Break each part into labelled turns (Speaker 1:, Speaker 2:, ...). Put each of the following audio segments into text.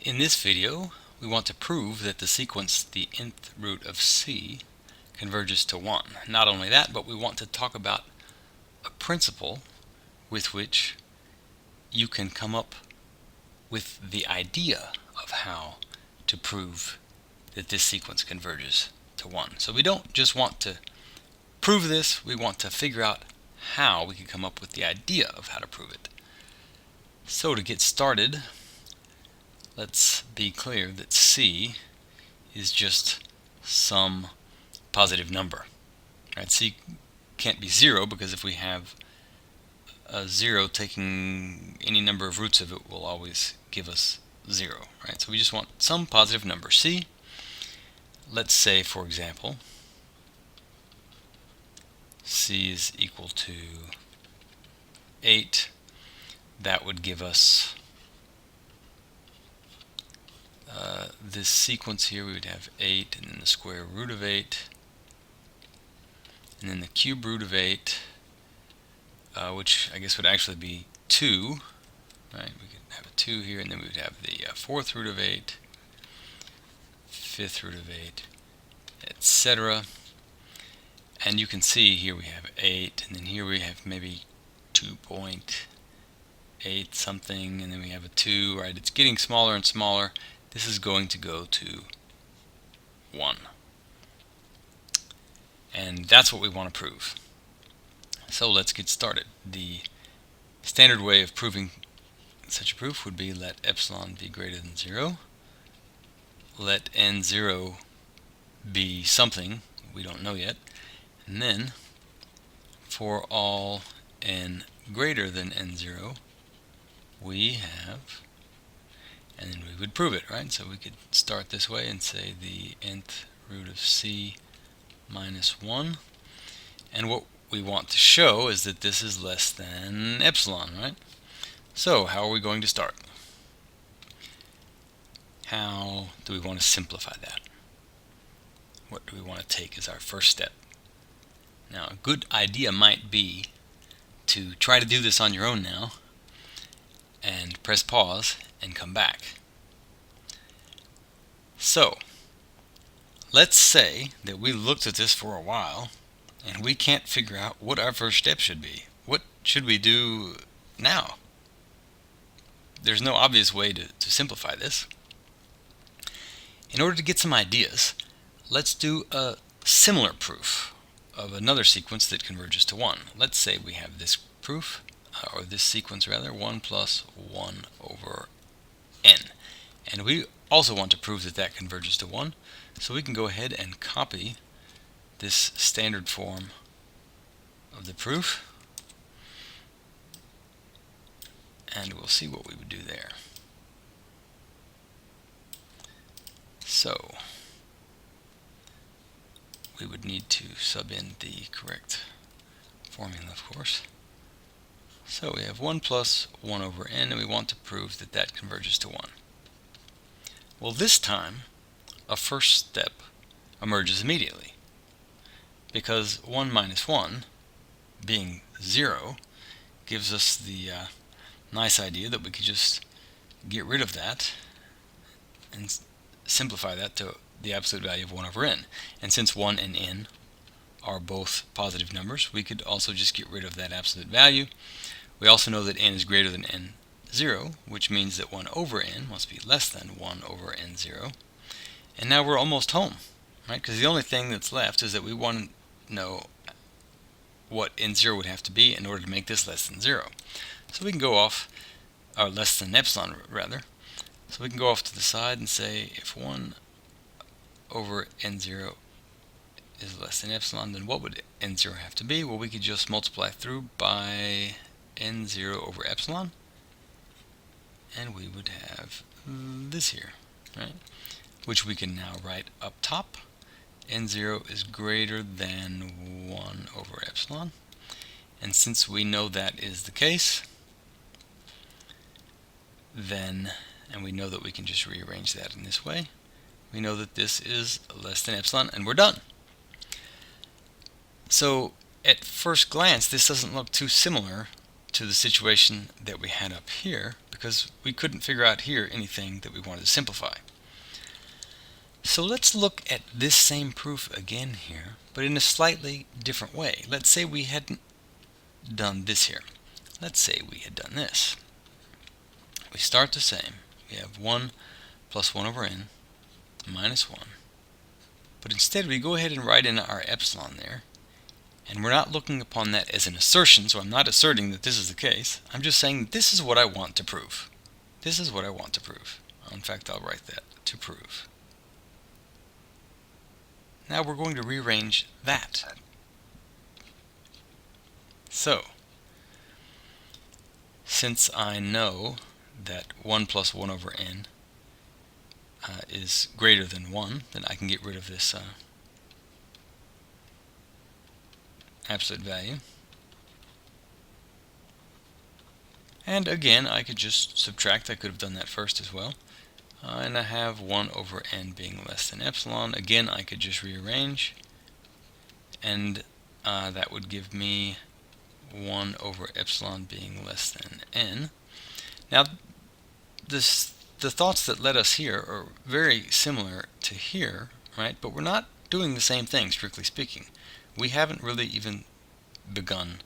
Speaker 1: In this video, we want to prove that the sequence the nth root of c converges to 1. Not only that, but we want to talk about a principle with which you can come up with the idea of how to prove that this sequence converges to 1. So we don't just want to prove this, we want to figure out how we can come up with the idea of how to prove it. So to get started, let's be clear that c is just some positive number. Right? C can't be 0 because if we have a 0 taking any number of roots of it will always give us 0. Right? So we just want some positive number c. Let's say, for example, c is equal to 8. That would give us this sequence here. We would have 8 and then the square root of 8 and then the cube root of 8, which I guess would actually be 2. Right? We could have a 2 here, and then we would have the 4th root of 8, 5th root of 8, etc. And you can see here we have 8, and then here we have maybe 2.8 something, and then we have a 2, right? It's getting smaller and smaller. This is going to go to 1. And that's what we want to prove. So let's get started. The standard way of proving such a proof would be let epsilon be greater than 0. Let n0 be something we don't know yet. And then for all n greater than n0, we have, and then we would prove it, right? So we could start this way and say the nth root of c minus 1. And what we want to show is that this is less than epsilon, right? So how are we going to start? How do we want to simplify that? What do we want to take as our first step? Now, a good idea might be to try to do this on your own now and press pause and come back. So, let's say that we looked at this for a while and we can't figure out what our first step should be. What should we do now? There's no obvious way to simplify this. In order to get some ideas, let's do a similar proof of another sequence that converges to 1. Let's say we have this proof, or this sequence rather, 1 plus 1 over n. And we also want to prove that that converges to 1. So we can go ahead and copy this standard form of the proof, and we'll see what we would do there. So we would need to sub in the correct formula, of course. So we have 1 plus 1 over n, and we want to prove that that converges to 1. Well, this time, a first step emerges immediately, because 1 minus 1, being 0, gives us the nice idea that we could just get rid of that and simplify that to the absolute value of 1 over n. And since 1 and n are both positive numbers, we could also just get rid of that absolute value. We also know that n is greater than n0, which means that 1 over n must be less than 1 over n0. And now we're almost home, right? Because the only thing that's left is that we want to know what n0 would have to be in order to make this less than 0. So we can go off, or less than epsilon rather. So we can go off to the side and say if 1 over n0 is less than epsilon, then what would n0 have to be? Well, we could just multiply through by n0 over epsilon, and we would have this here, right? Which we can now write up top. n0 is greater than 1 over epsilon. And since we know that is the case, then, and we know that we can just rearrange that in this way, we know that this is less than epsilon, and we're done. So at first glance, this doesn't look too similar to the situation that we had up here, because we couldn't figure out here anything that we wanted to simplify. So let's look at this same proof again here, but in a slightly different way. Let's say we hadn't done this here. Let's say we had done this. We start the same. We have 1 plus 1 over n minus 1. But instead we go ahead and write in our epsilon there. And we're not looking upon that as an assertion, so I'm not asserting that this is the case. I'm just saying this is what I want to prove. This is what I want to prove. In fact, I'll write that, to prove. Now we're going to rearrange that. So, since I know that 1 plus 1 over n is greater than 1, then I can get rid of this absolute value. And again, I could just subtract. I could have done that first as well. And I have 1 over n being less than epsilon. Again, I could just rearrange. And that would give me 1 over epsilon being less than n. Now, the thoughts that led us here are very similar to here, right? But we're not doing the same thing, strictly speaking. We haven't really even begun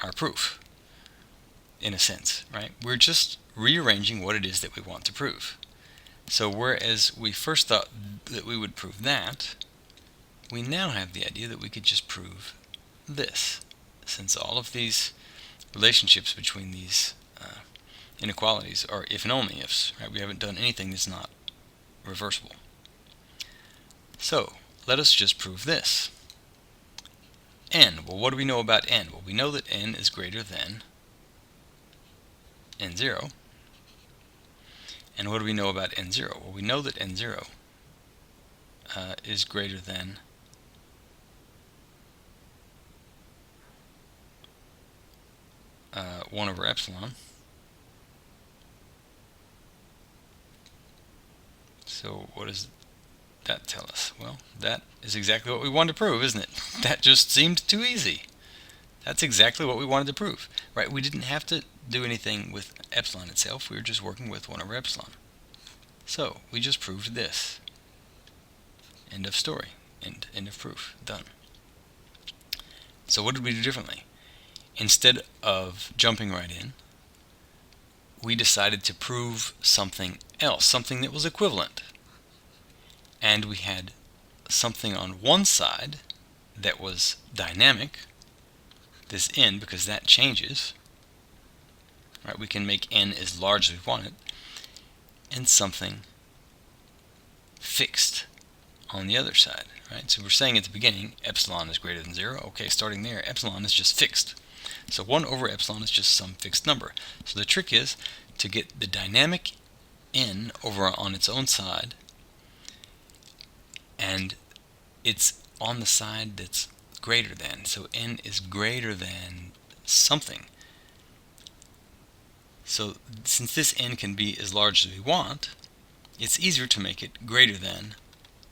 Speaker 1: our proof, in a sense, right? We're just rearranging what it is that we want to prove. So whereas we first thought that we would prove that, we now have the idea that we could just prove this, since all of these relationships between these inequalities are if and only ifs, right? We haven't done anything that's not reversible. So let us just prove this. N. Well, what do we know about n? Well, we know that n is greater than n0. And what do we know about n0? Well, we know that n0 is greater than uh, 1 over epsilon. So what does that tell us? Well, that is exactly what we wanted to prove, isn't it? That just seemed too easy. That's exactly what we wanted to prove, right? We didn't have to do anything with epsilon itself. We were just working with 1 over epsilon. So we just proved this. End of story. End of proof. Done. So what did we do differently? Instead of jumping right in, we decided to prove something else, something that was equivalent. And we had something on one side that was dynamic, this n, because that changes. Right, we can make n as large as we want it, and something fixed on the other side. Right? So we're saying at the beginning, epsilon is greater than 0. Okay, starting there, epsilon is just fixed. So 1 over epsilon is just some fixed number. So the trick is to get the dynamic n over on its own side, and it's on the side that's greater than. So n is greater than something. So since this n can be as large as we want, it's easier to make it greater than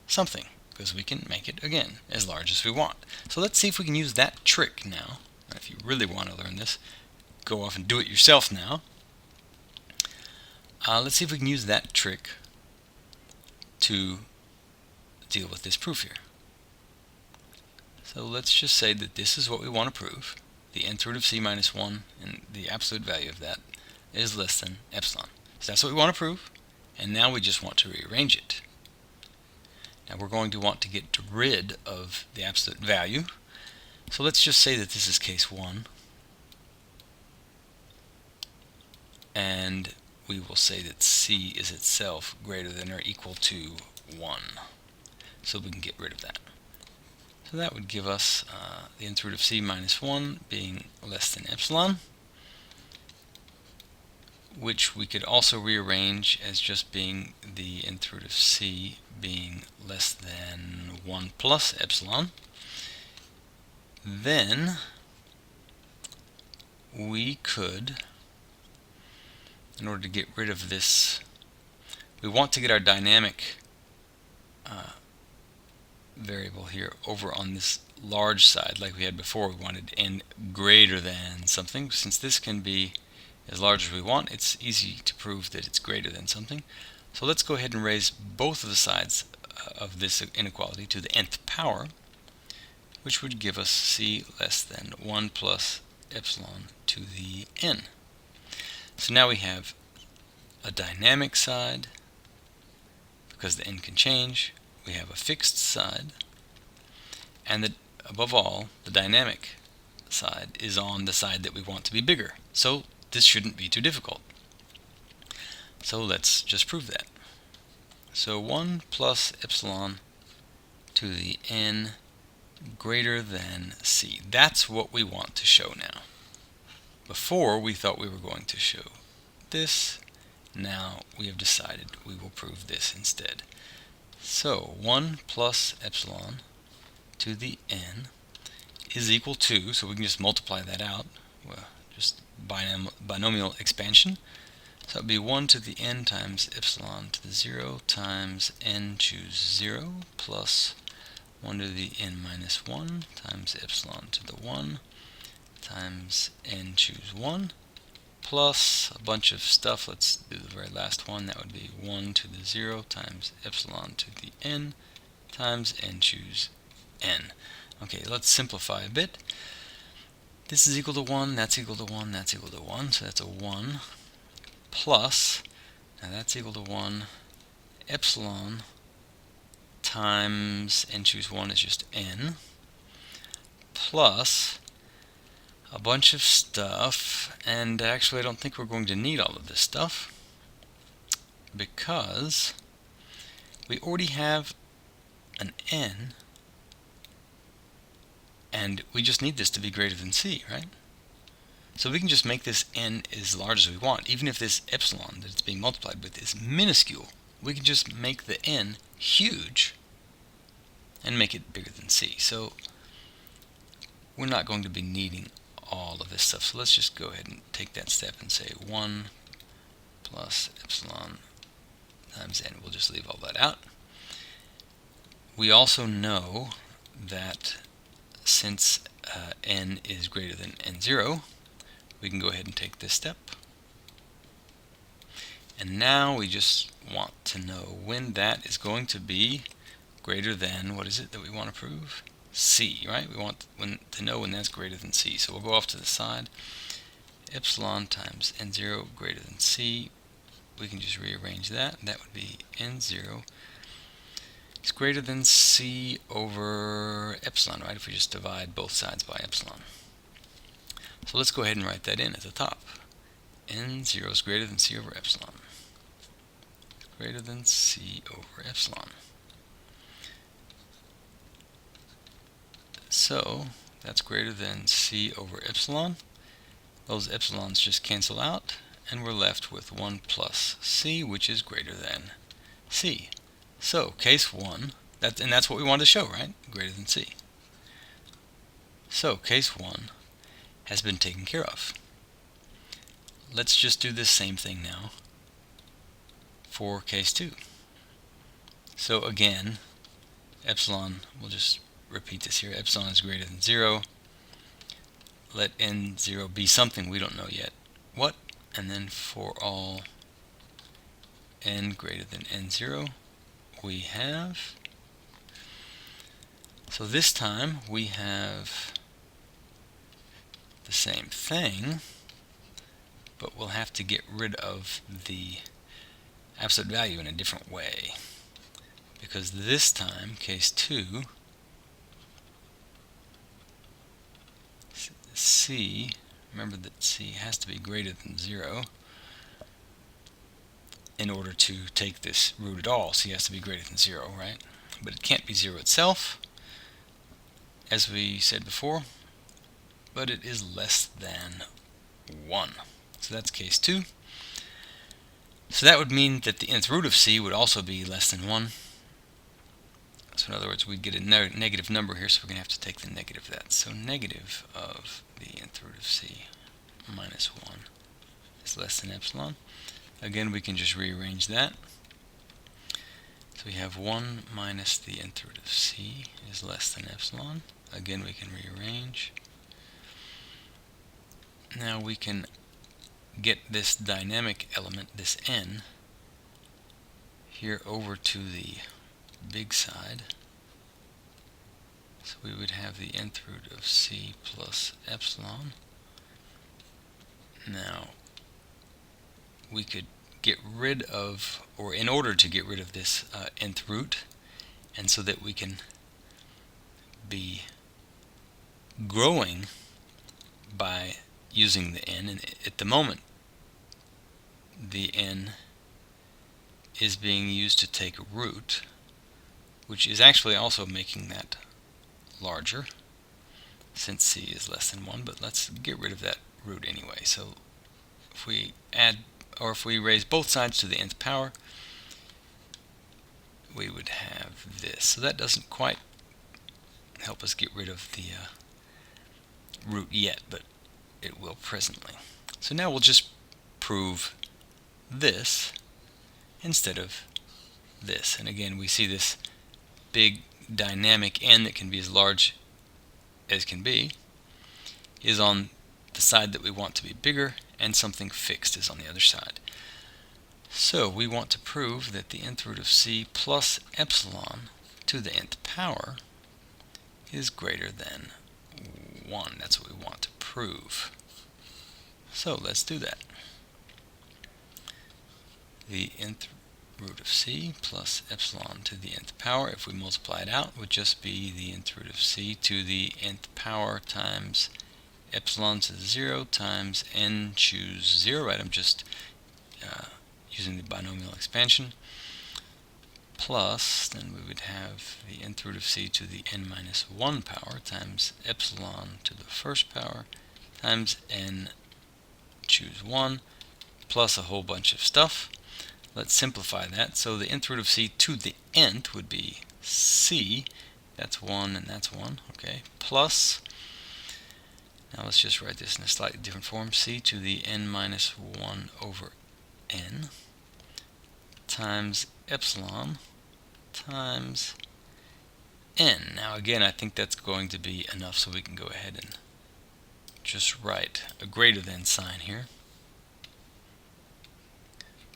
Speaker 1: something, because we can make it, again, as large as we want. So let's see if we can use that trick now. If you really want to learn this, go off and do it yourself now. Let's see if we can use that trick to deal with this proof here. So let's just say that this is what we want to prove. The nth root of c minus 1, and the absolute value of that is less than epsilon. So that's what we want to prove, and now we just want to rearrange it. Now we're going to want to get rid of the absolute value. So let's just say that this is case 1. And we will say that c is itself greater than or equal to 1. So we can get rid of that. So that would give us the nth root of c minus 1 being less than epsilon, which we could also rearrange as just being the nth root of c being less than 1 plus epsilon. Then we could, in order to get rid of this, we want to get our dynamic variable here over on this large side like we had before. We wanted n greater than something. Since this can be as large as we want, it's easy to prove that it's greater than something. So let's go ahead and raise both of the sides of this inequality to the nth power, which would give us c less than 1 plus epsilon to the n. So now we have a dynamic side, because the n can change. We have a fixed side, and above all, the dynamic side is on the side that we want to be bigger. So this shouldn't be too difficult. So let's just prove that. So 1 plus epsilon to the n greater than c. That's what we want to show now. Before, we thought we were going to show this. Now we have decided we will prove this instead. So 1 plus epsilon to the n is equal to, so we can just multiply that out, well, just binomial expansion. So it would be 1 to the n times epsilon to the 0 times n choose 0 plus 1 to the n minus 1 times epsilon to the 1 times n choose 1 plus a bunch of stuff. Let's do the very last one. That would be 1 to the 0 times epsilon to the n times n choose n. Okay, let's simplify a bit. This is equal to 1, that's equal to 1, that's equal to 1, so that's a 1 plus, now that's equal to 1, epsilon times n choose 1 is just n, plus a bunch of stuff, and actually I don't think we're going to need all of this stuff, because we already have an n, and we just need this to be greater than c, right? So we can just make this n as large as we want. Even if this epsilon that it's being multiplied with is minuscule, we can just make the n huge and make it bigger than c. So we're not going to be needing all of this stuff. So let's just go ahead and take that step and say 1 plus epsilon times n. We'll just leave all that out. We also know that since n is greater than n0, we can go ahead and take this step. And now we just want to know when that is going to be greater than, what is it that we want to prove? C, right? We want to know when that's greater than c. So we'll go off to the side. Epsilon times n0 greater than c. We can just rearrange that. That would be n0 is greater than c over epsilon, right? If we just divide both sides by epsilon. So let's go ahead and write that in at the top. n0 is greater than c over epsilon. Greater than c over epsilon. So that's greater than c over epsilon. Those epsilons just cancel out, and we're left with 1 plus c, which is greater than c. So case 1, and that's what we wanted to show, right? Greater than c. So case 1 has been taken care of. Let's just do this same thing now for case 2. So again, epsilon, we'll just repeat this here. Epsilon is greater than 0. Let n0 be something we don't know yet what, and then for all n greater than n0, we have, so this time we have the same thing, but we'll have to get rid of the absolute value in a different way, because this time, case 2, c, remember that c has to be greater than 0 in order to take this root at all. C has to be greater than 0, right? But it can't be 0 itself, as we said before, but it is less than 1. So that's case 2. So that would mean that the nth root of c would also be less than 1. So in other words, we'd get a negative number here, so we're going to have to take the negative of that. So negative of the nth root of c minus 1 is less than epsilon. Again, we can just rearrange that. So we have 1 minus the nth root of c is less than epsilon. Again, we can rearrange. Now we can get this dynamic element, this n, here over to the big side. So we would have the nth root of c plus epsilon. Now, we could get rid of, or in order to get rid of this nth root, and so that we can be growing by using the n, and at the moment the n is being used to take a root, which is actually also making that larger since c is less than 1, but let's get rid of that root anyway. So if we add, or if we raise both sides to the nth power, we would have this. So that doesn't quite help us get rid of the root yet, but it will presently. So now we'll just prove this instead of this. And again, we see this big dynamic n that can be as large as can be is on the side that we want to be bigger, and something fixed is on the other side. So we want to prove that the nth root of c plus epsilon to the nth power is greater than 1. That's what we want to prove. So let's do that. The nth root of c plus epsilon to the nth power, if we multiply it out, would just be the nth root of c to the nth power times epsilon to the 0 times n choose 0, right? I'm just using the binomial expansion, plus then we would have the nth root of c to the n minus 1 power times epsilon to the first power times n choose 1 plus a whole bunch of stuff. Let's simplify that. So the nth root of c to the nth would be c, that's 1 and that's 1, okay, plus, now let's just write this in a slightly different form, c to the n minus 1 over n times epsilon times n. Now again, I think that's going to be enough, so we can go ahead and just write a greater than sign here,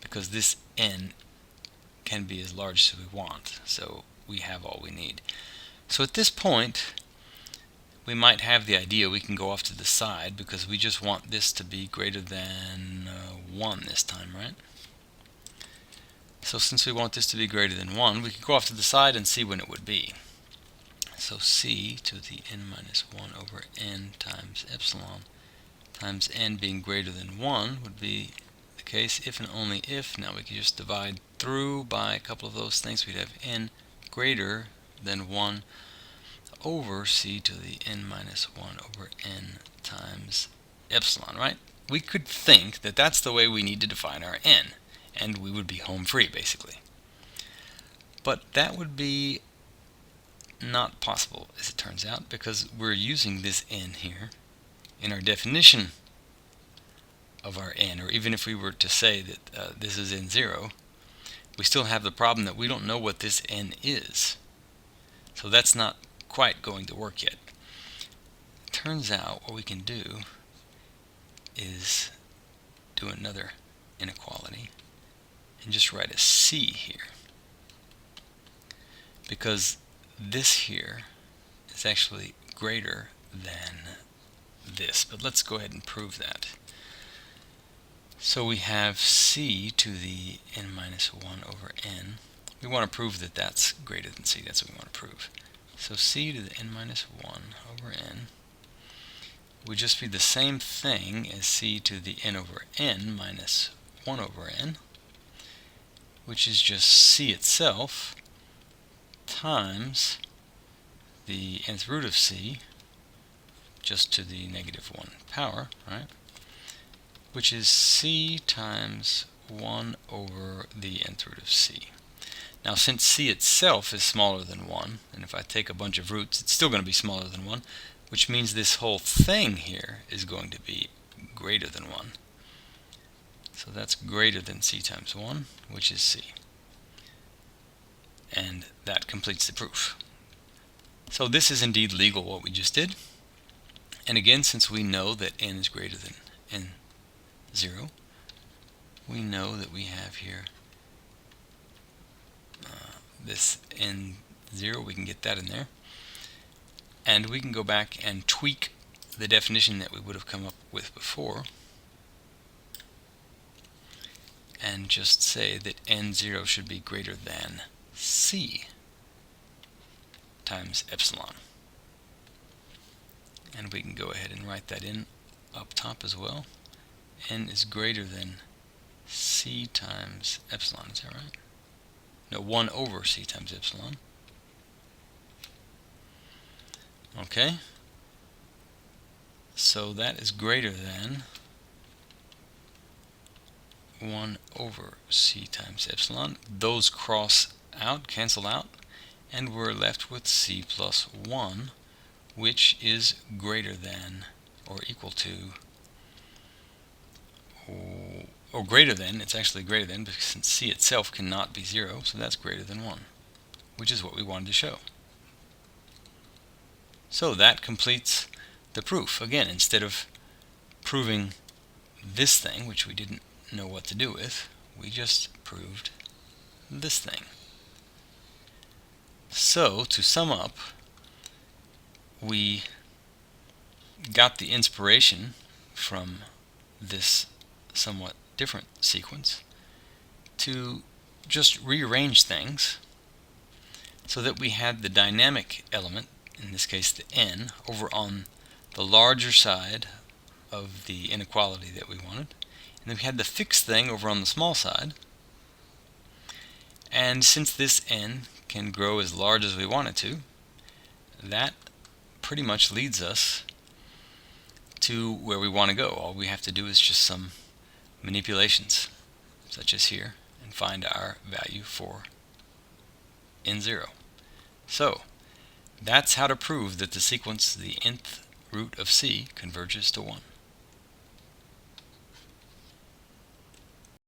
Speaker 1: because this n can be as large as we want, so we have all we need. So at this point, we might have the idea we can go off to the side, because we just want this to be greater than 1 this time, right? So since we want this to be greater than 1, we can go off to the side and see when it would be. So c to the n minus 1 over n times epsilon times n being greater than 1 would be the case if and only if. Now we can just divide through by a couple of those things. We'd have n greater than 1 over c to the n minus 1 over n times epsilon, right? We could think that that's the way we need to define our n, and we would be home free, basically. But that would be not possible, as it turns out, because we're using this n here in our definition of our n, or even if we were to say that this is n0, we still have the problem that we don't know what this n is. So that's not quite going to work yet. Turns out what we can do is do another inequality and just write a c here, because this here is actually greater than this. But let's go ahead and prove that. So we have c to the n minus 1 over n. We want to prove that that's greater than c. That's what we want to prove. So c to the n minus 1 over n would just be the same thing as c to the n over n minus 1 over n, which is just c itself times the nth root of c, just to the negative 1 power, right? Which is c times 1 over the nth root of c. Now, since c itself is smaller than 1, and if I take a bunch of roots, it's still going to be smaller than 1, which means this whole thing here is going to be greater than 1. So that's greater than c times 1, which is c. And that completes the proof. So this is indeed legal, what we just did. And again, since we know that n is greater than n 0, we know that we have here this n0, we can get that in there. And we can go back and tweak the definition that we would have come up with before and just say that n0 should be greater than c times epsilon. And we can go ahead and write that in up top as well. N is greater than c times epsilon, is that right? No, 1 over c times epsilon. Okay, so that is greater than 1 over c times epsilon. Those cross out, cancel out, and we're left with c plus 1, which is greater than or equal to, or greater than, it's actually greater than, because since c itself cannot be 0, so that's greater than 1, which is what we wanted to show. So that completes the proof. Again, instead of proving this thing, which we didn't know what to do with, we just proved this thing. So, to sum up, we got the inspiration from this somewhat different sequence to just rearrange things so that we had the dynamic element, in this case the n, over on the larger side of the inequality that we wanted, and then we had the fixed thing over on the small side. And since this n can grow as large as we want it to, that pretty much leads us to where we want to go. All we have to do is just some manipulations, such as here, and find our value for n0. So that's how to prove that the sequence, the nth root of c, converges to 1.